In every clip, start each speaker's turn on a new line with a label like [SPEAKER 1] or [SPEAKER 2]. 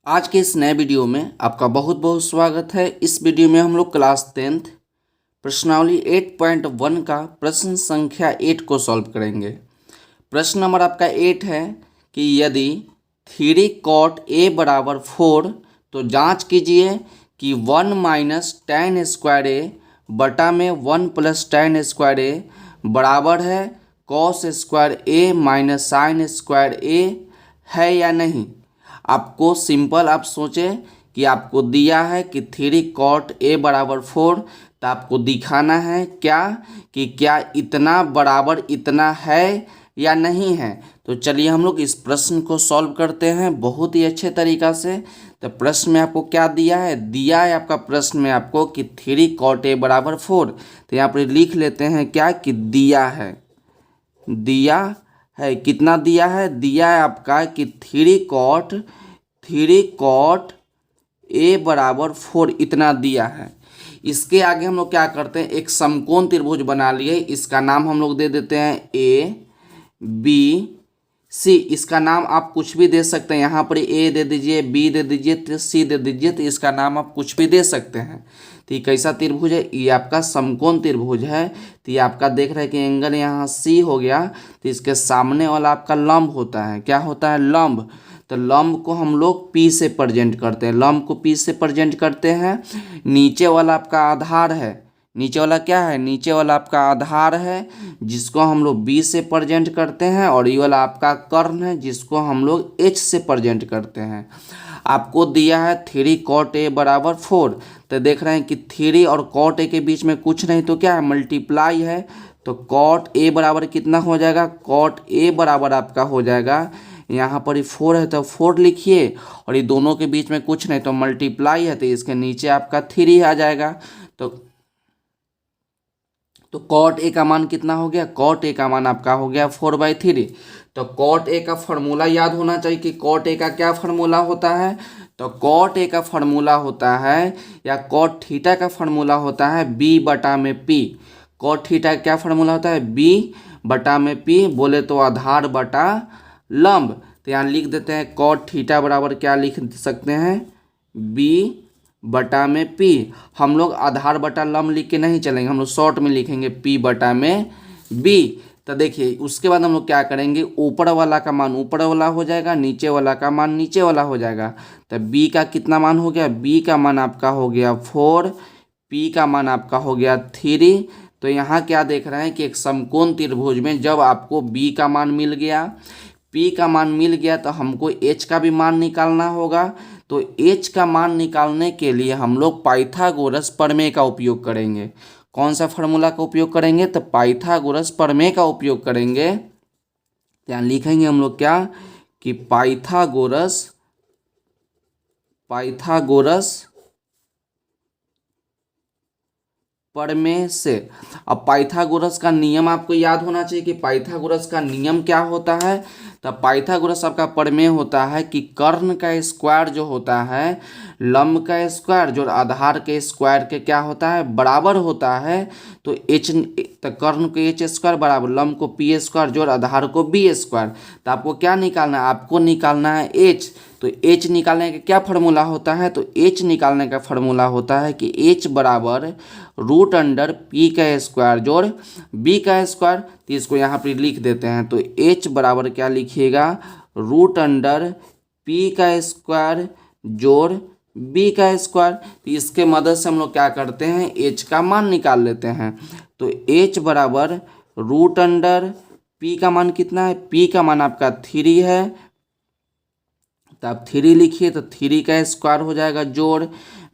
[SPEAKER 1] आज के इस नए वीडियो में आपका बहुत बहुत स्वागत है। इस वीडियो में हम लोग क्लास 10th प्रश्नावली 8.1 का प्रश्न संख्या 8 को सॉल्व करेंगे। प्रश्न नंबर आपका 8 है कि यदि 3 cot a बराबर 4 तो जांच कीजिए कि 1 माइनस tan स्क्वायर ए बटा में 1 प्लस tan स्क्वायर ए बराबर है cos स्क्वायर ए माइनस साइन स्क्वायर ए है या नहीं। आपको सिंपल आप सोचें कि आपको दिया है कि 3 cot a बराबर 4, तो आपको दिखाना है क्या इतना बराबर इतना है या नहीं है। तो चलिए हम लोग इस प्रश्न को सॉल्व करते हैं बहुत ही अच्छे तरीक़ा से। तो प्रश्न में आपको क्या दिया है आपका प्रश्न में आपको कि 3 cot a बराबर 4। तो यहाँ पर लिख लेते हैं कि दिया है कितना दिया है आपका कि 3 cot a बराबर 4 इतना दिया है। इसके आगे हम लोग क्या करते हैं, एक समकोण त्रिभुज बना लिए। इसका नाम हम लोग दे देते हैं ए बी सी। इसका नाम आप कुछ भी दे सकते हैं, यहाँ पर ए दे दीजिए, बी दे दीजिए, सी दे दीजिए। तो इसका नाम आप कुछ भी दे सकते हैं। तो ये कैसा त्रिभुज है, ये आपका समकोण त्रिभुज है। तो ये आपका देख रहे हैं कि एंगल यहाँ सी हो गया, तो इसके सामने वाला आपका लंब होता है। क्या होता है, लंब। तो लंब को हम लोग P से प्रेजेंट करते हैं, लंब को P से प्रेजेंट करते हैं। नीचे वाला आपका आधार है, नीचे वाला क्या है, नीचे वाला आपका आधार है जिसको हम लोग B से प्रेजेंट करते हैं। और ये वाला आपका कर्ण है जिसको हम लोग H से प्रेजेंट करते हैं। आपको दिया है 3 cot a बराबर 4। तो देख रहे हैं कि 3 और cot a के बीच में कुछ नहीं तो क्या है, मल्टीप्लाई है। तो cot a बराबर कितना हो जाएगा, cot a बराबर आपका हो जाएगा, यहाँ पर ये 4 है तो 4 लिखिए, और ये दोनों के बीच में कुछ नहीं तो मल्टीप्लाई है, तो इसके नीचे आपका 3 आ जाएगा। तो cot a का मान कितना हो गया, cot a का मान आपका हो गया 4/3। तो cot a का फॉर्मूला याद होना चाहिए कि cot a का क्या फार्मूला होता है। तो cot a का फार्मूला होता है या cot थीटा का फार्मूला होता है b बटा में p। cot थीटा क्या फार्मूला होता है, b बटा में p, बोले तो आधार बटा लंब। तो यहाँ लिख देते हैं cot थीटा बराबर क्या लिख सकते हैं, b बटा में p। हम लोग आधार बटा लंब लिख के नहीं चलेंगे, हम लोग शॉर्ट में लिखेंगे p बटा में b। तो देखिए उसके बाद हम लोग क्या करेंगे, ऊपर वाला का मान ऊपर वाला हो जाएगा, नीचे वाला का मान नीचे वाला हो जाएगा। तो b का कितना मान हो गया, b का मान आपका हो गया 4, p का मान आपका हो गया 3। तो यहाँ क्या देख रहे हैं कि एक समकोण त्रिभुज में जब आपको b का मान मिल गया, p का मान मिल गया, तो हमको h का भी मान निकालना होगा। तो h का मान निकालने के लिए हम लोग पाइथागोरस प्रमेय का उपयोग करेंगे। कौन सा फार्मूला का उपयोग करेंगे, तो पाइथागोरस प्रमेय का उपयोग करेंगे। यहाँ लिखेंगे हम लोग क्या कि पाइथागोरस प्रमेय से। अब पाइथागोरस का नियम आपको याद होना चाहिए कि पाइथागोरस का नियम क्या होता है। तो पाइथागोरस आपका प्रमेय होता है कि कर्ण का स्क्वायर जो होता है लंब का स्क्वायर जो आधार के स्क्वायर के क्या होता है, बराबर होता है। तो कर्ण को h स्क्वायर बराबर लंब को p स्क्वायर जोड़ आधार को b स्क्वायर। तो आपको क्या निकालना है, आपको निकालना है h। तो h निकालने का क्या फार्मूला होता है, तो h निकालने का फार्मूला होता है कि h बराबर √p का स्क्वायर जोड़ b का स्क्वायर। तो इसको यहाँ पर लिख देते हैं। तो h बराबर क्या लिखिएगा, √p का स्क्वायर जोड़ b का स्क्वायर। तो इसके मदद से हम लोग क्या करते हैं, h का मान निकाल लेते हैं। तो h बराबर √p का मान कितना है, p का मान आपका 3 है। तो आप 3 लिखिए, तो 3 का स्क्वायर हो जाएगा जोड़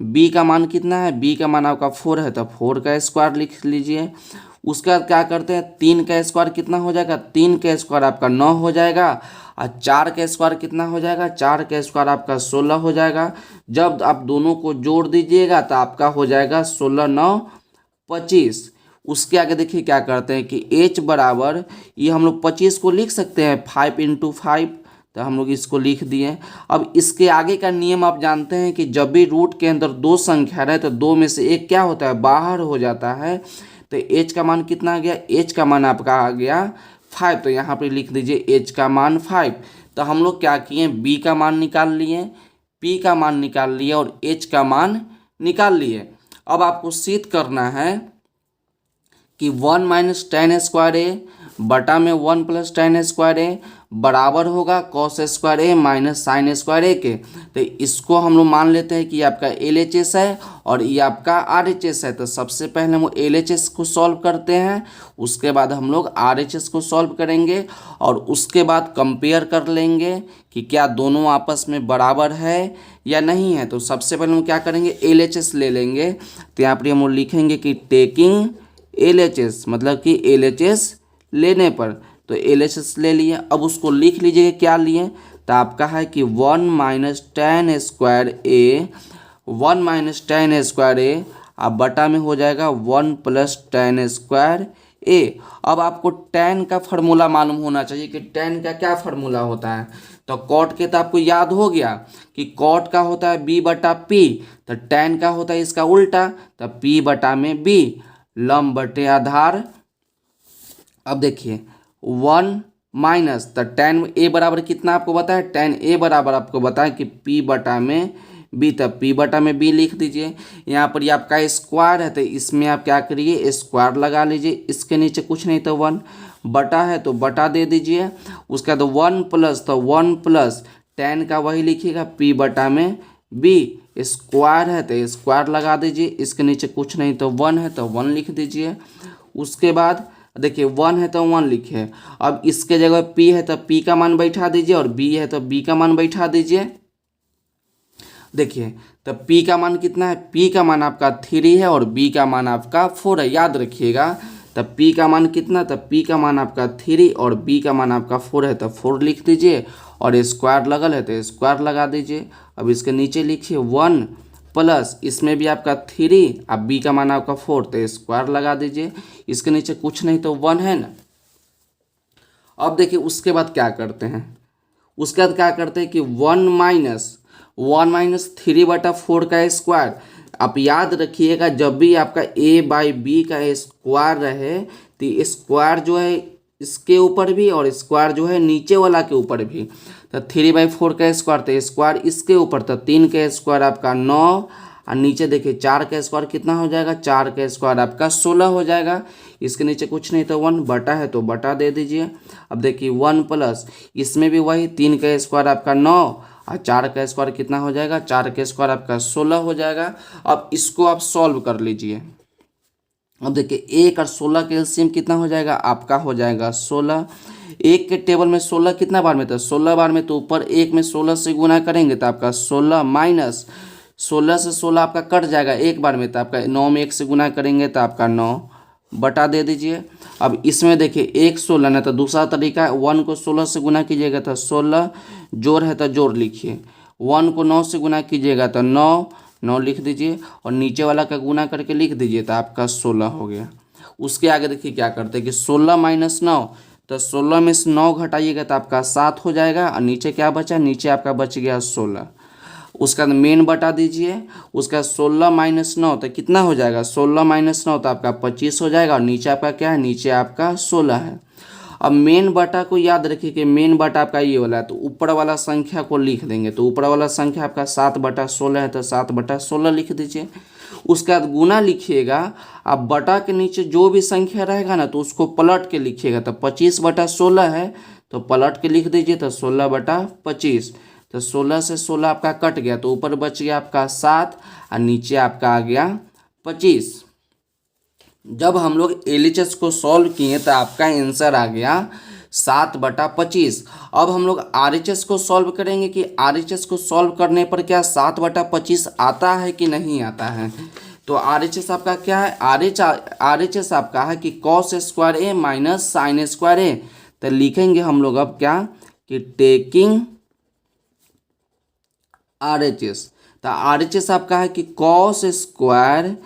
[SPEAKER 1] b का मान कितना है, b का मान आपका 4 है, तो 4 का स्क्वायर लिख लीजिए। उसके बाद क्या करते हैं, 3 का स्क्वायर कितना हो जाएगा, 3 का स्क्वायर आपका 9 हो जाएगा। और 4 का स्क्वायर कितना हो जाएगा, 4 का स्क्वायर आपका 16 हो जाएगा। जब आप दोनों को जोड़ दीजिएगा तो आपका हो जाएगा 16 9 25। उसके आगे देखिए क्या करते हैं कि h बराबर, ये हम लोग 25 को लिख सकते हैं 5 × 5। तो हम लोग इसको लिख दिए। अब इसके आगे का नियम आप जानते हैं कि जब भी रूट के अंदर 2 संख्या रहे तो 2 में से एक क्या होता है, बाहर हो जाता है। तो h का मान कितना आ गया, h का मान आपका आ गया 5। तो यहाँ पे लिख दीजिए h का मान 5। तो हम लोग क्या किए, b का मान निकाल लिए, पी का मान निकाल लिए और एच का मान निकाल लिए। अब आपको सिद्ध करना है कि 1 माइनस टेन स्क्वायर ए बटा में 1 प्लस टेन स्क्वायर ए बराबर होगा कॉस स्क्वायर ए माइनस साइन स्क्वायर ए के। तो इसको हम लोग मान लेते हैं कि ये आपका LHS है और ये आपका RHS है। तो सबसे पहले हम LHS को सॉल्व करते हैं, उसके बाद हम लोग RHS को सॉल्व करेंगे और उसके बाद कंपेयर कर लेंगे कि क्या दोनों आपस में बराबर है या नहीं है। तो सबसे पहले हम क्या करेंगे, LHS ले लेंगे। तो यहाँ पर हम लोग लिखेंगे कि टेकिंग LHS, मतलब कि LHS लेने पर। तो LHS ले लिए, अब उसको लिख लीजिए क्या लिए। तो आपका है कि 1 माइनस टेन स्क्वायर ए, 1 माइनस टेन स्क्वायर ए अब बटा में हो जाएगा 1 प्लस टेन स्क्वायर ए। अब आपको tan का फार्मूला मालूम होना चाहिए कि tan का क्या फार्मूला होता है। तो कॉट के तो आपको याद हो गया कि कॉट का होता है b बटा p, तो tan का होता है इसका उल्टा, तो p बटा में b लंब बटे आधार। अब देखिए 1 माइनस, तो tan a बराबर कितना आपको बताया, tan a बराबर आपको बताया कि p बटा में b, तब p बटा में b लिख दीजिए। यहाँ पर ये आपका स्क्वायर है तो इसमें आप क्या करिए, स्क्वायर लगा लीजिए। इसके नीचे कुछ नहीं तो 1 बटा है तो बटा दे दीजिए। उसका तो 1 प्लस, तो 1 प्लस tan का वही लिखिएगा p बटा में b, स्क्वायर है तो स्क्वायर लगा दीजिए। इसके नीचे कुछ नहीं तो 1 है तो 1 लिख दीजिए। उसके बाद देखिए 1 है तो 1 लिखे। अब इसके जगह p है तो p का मान बैठा दीजिए और b है तो b का मान बैठा दीजिए। देखिए तो p का मान कितना है, p का मान आपका 3 है और b का मान आपका 4 है, याद रखिएगा। तो p का मान कितना, तो p का मान आपका 3 और b का मान आपका 4 है तो 4 लिख दीजिए और स्क्वायर लगल है तो स्क्वायर लगा दीजिए। अब इसके नीचे लिखिए 1 प्लस, इसमें भी आपका 3 अब b का मान आपका 4 तो स्क्वायर लगा दीजिए। इसके नीचे कुछ नहीं तो 1 है ना। अब देखिए उसके बाद क्या करते हैं, उसके बाद क्या करते हैं कि 1 माइनस 3 बटा 4 का स्क्वायर। आप याद रखिएगा जब भी आपका a बाई बी का स्क्वायर रहे तो स्क्वायर जो है इसके ऊपर भी और स्क्वायर जो है नीचे वाला के ऊपर भी। तो 3/4 का स्क्वायर तो स्क्वायर इसके ऊपर, तो 3 का स्क्वायर आपका 9 और नीचे देखिए 4 का स्क्वायर कितना हो जाएगा, 4 का स्क्वायर आपका 16 हो जाएगा। इसके नीचे कुछ नहीं तो 1 बटा है तो बटा दे दीजिए। अब देखिए 1 प्लस, इसमें भी वही 3 का स्क्वायर आपका 9 और 4 का स्क्वायर कितना हो जाएगा, 4 का स्क्वायर आपका 16 हो जाएगा। अब इसको आप सॉल्व कर लीजिए। अब देखिए 1 और 16 के एलसीएम कितना हो जाएगा, आपका हो जाएगा 16। 1 के टेबल में 16 कितना बार में था, 16 बार में, तो ऊपर 1 में 16 से गुना करेंगे तो आपका 16 माइनस 16 से 16 आपका कट जाएगा एक बार में, तो आपका 9 में 1 से गुना करेंगे तो आपका 9 बटा दे दीजिए। अब इसमें देखिए 1 16 ना, तो दूसरा तरीका है 1 को 16 से गुना कीजिएगा तो 16, जोड़ है तो जोड़ लिखिए। 1 को 9 से गुना कीजिएगा तो 9 लिख दीजिए और नीचे वाला का गुना करके लिख दीजिए तो आपका 16 हो गया। उसके आगे देखिए क्या करते हैं कि 16 माइनस 9, तो 16 में से 9 घटाइएगा तो आपका 7 हो जाएगा और नीचे क्या बचा, नीचे आपका बच गया 16। उसका मेन बटा दीजिए। उसका 16 माइनस 9 तो कितना हो जाएगा, 16 माइनस 9 तो आपका 25 हो जाएगा और नीचे आपका क्या है, नीचे आपका 16 है। अब मेन बटा को याद रखिए कि मेन बटा आपका ये वाला है, तो ऊपर वाला संख्या को लिख देंगे। तो ऊपर वाला संख्या आपका 7/16 है तो 7/16 लिख दीजिए। उसके बाद गुना लिखिएगा। अब बटा के नीचे जो भी संख्या रहेगा ना तो उसको पलट के लिखिएगा। तो 25/16 है तो पलट के लिख दीजिए तो 16/25। तो 16 से 16 आपका कट गया तो ऊपर बच गया आपका 7 और नीचे आपका आ गया 25। जब हम लोग LHS को सॉल्व किए तो आपका आंसर आ गया 7/25। अब हम लोग RHS को सॉल्व करेंगे कि RHS को सॉल्व करने पर क्या 7/25 आता है कि नहीं आता है। तो RHS आपका क्या है, RHS आपका है कि cos स्क्वायर ए माइनस साइन स्क्वायर ए। तो लिखेंगे हम लोग अब क्या कि टेकिंग RHS। तो RHS आपका है कि cos स्क्वायर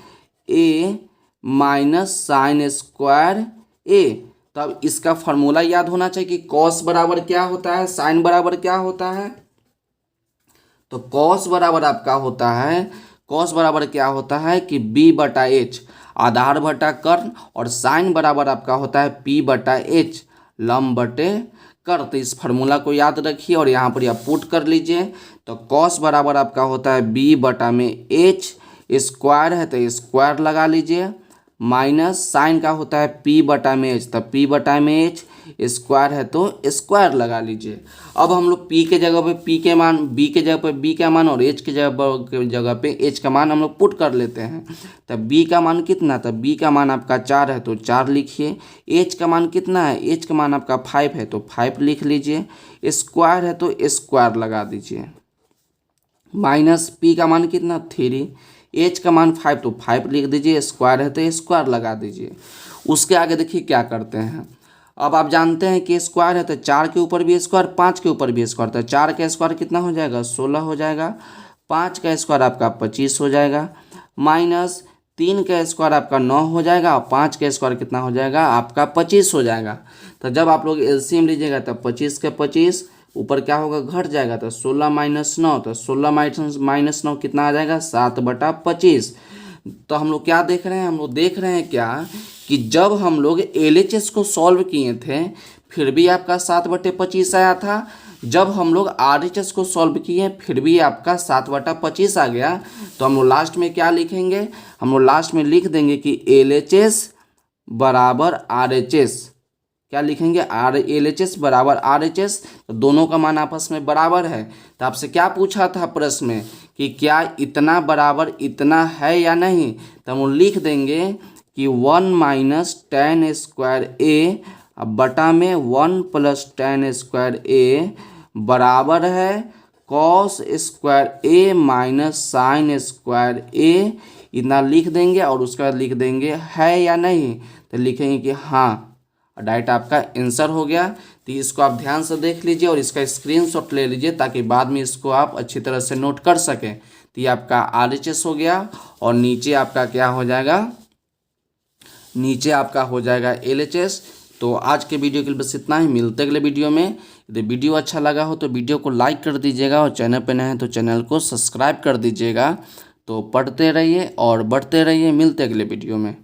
[SPEAKER 1] ए माइनस साइन स्क्वायर ए। तो अब इसका फॉर्मूला याद होना चाहिए कि cos बराबर क्या होता है, साइन बराबर क्या होता है। तो cos बराबर आपका होता है, cos बराबर क्या होता है कि b/h आधार बटा कर्ण, और साइन बराबर आपका होता है p/h लंब बटे कर। तो इस फार्मूला को याद रखिए और यहाँ पर आप पुट कर लीजिए। तो कॉस बराबर आपका होता है बी बटा में एच, स्क्वायर है तो स्क्वायर लगा लीजिए, माइनस साइन का होता है पी बटा में एच, तब पी बटा में एच, स्क्वायर है तो स्क्वायर लगा लीजिए। अब हम लोग पी के जगह पे पी के मान, बी के जगह पे बी का मान और एच के जगह पे एच का मान हम लोग पुट कर लेते हैं। तब बी का मान कितना, तब बी का मान आपका 4 है तो 4 लिखिए। एच का मान कितना है, एच का मान आपका 5 है तो 5 लिख लीजिए। स्क्वायर है तो स्क्वायर लगा दीजिए, माइनस पी का मान कितना 3, एच का मान 5 तो 5 लिख दीजिए, स्क्वायर है तो स्क्वायर लगा दीजिए। उसके आगे देखिए क्या करते हैं। अब आप जानते हैं कि स्क्वायर है तो 4 के ऊपर भी स्क्वायर, 5 के ऊपर भी स्क्वायर, तो 4 का स्क्वायर कितना हो जाएगा 16 हो जाएगा, 5 का स्क्वायर आपका 25 हो जाएगा, माइनस 3 का स्क्वायर आपका 9 हो जाएगा और 5 का स्क्वायर कितना हो जाएगा आपका 25 हो जाएगा। तो जब आप लोग एलसीएम लीजिएगा तब 25 के 25 ऊपर क्या होगा घट जाएगा, तो 16 माइनस 9, तो 16 माइनस 9 कितना आ जाएगा 7/25। तो हम लोग क्या देख रहे हैं, हम लोग देख रहे हैं क्या कि जब हम लोग एलएचएस को सॉल्व किए थे फिर भी आपका 7/25 आया था, जब हम लोग आरएचएस को सॉल्व किए फिर भी आपका 7/25 आ गया। तो हम लोग लास्ट में क्या लिखेंगे, हम लोग लास्ट में लिख देंगे कि एलएचएस बराबर आरएचएस, क्या लिखेंगे एलएचएस बराबर आरएचएस, तो दोनों का मान आपस में बराबर है। तो आपसे क्या पूछा था प्रश्न में कि क्या इतना बराबर इतना है या नहीं, तो हम लिख देंगे कि 1 माइनस टेन स्क्वायर ए बटा में 1 प्लस टेन स्क्वायर ए बराबर है कॉस स्क्वायर ए माइनस साइन स्क्वायर ए, इतना लिख देंगे और उसके बाद लिख देंगे है या नहीं, तो लिखेंगे कि हाँ, डायरेक्ट आपका आंसर हो गया। तो इसको आप ध्यान से देख लीजिए और इसका स्क्रीनशॉट ले लीजिए ताकि बाद में इसको आप अच्छी तरह से नोट कर सकें। तो ये आपका आरएचएस हो गया और नीचे आपका क्या हो जाएगा, नीचे आपका हो जाएगा एलएचएस। तो आज के वीडियो के लिए बस इतना ही, मिलते अगले वीडियो में। यदि वीडियो अच्छा लगा हो तो वीडियो को लाइक कर दीजिएगा और चैनल पर नए हैं तो चैनल को सब्सक्राइब कर दीजिएगा। तो पढ़ते रहिए और बढ़ते रहिए, मिलते अगले वीडियो में।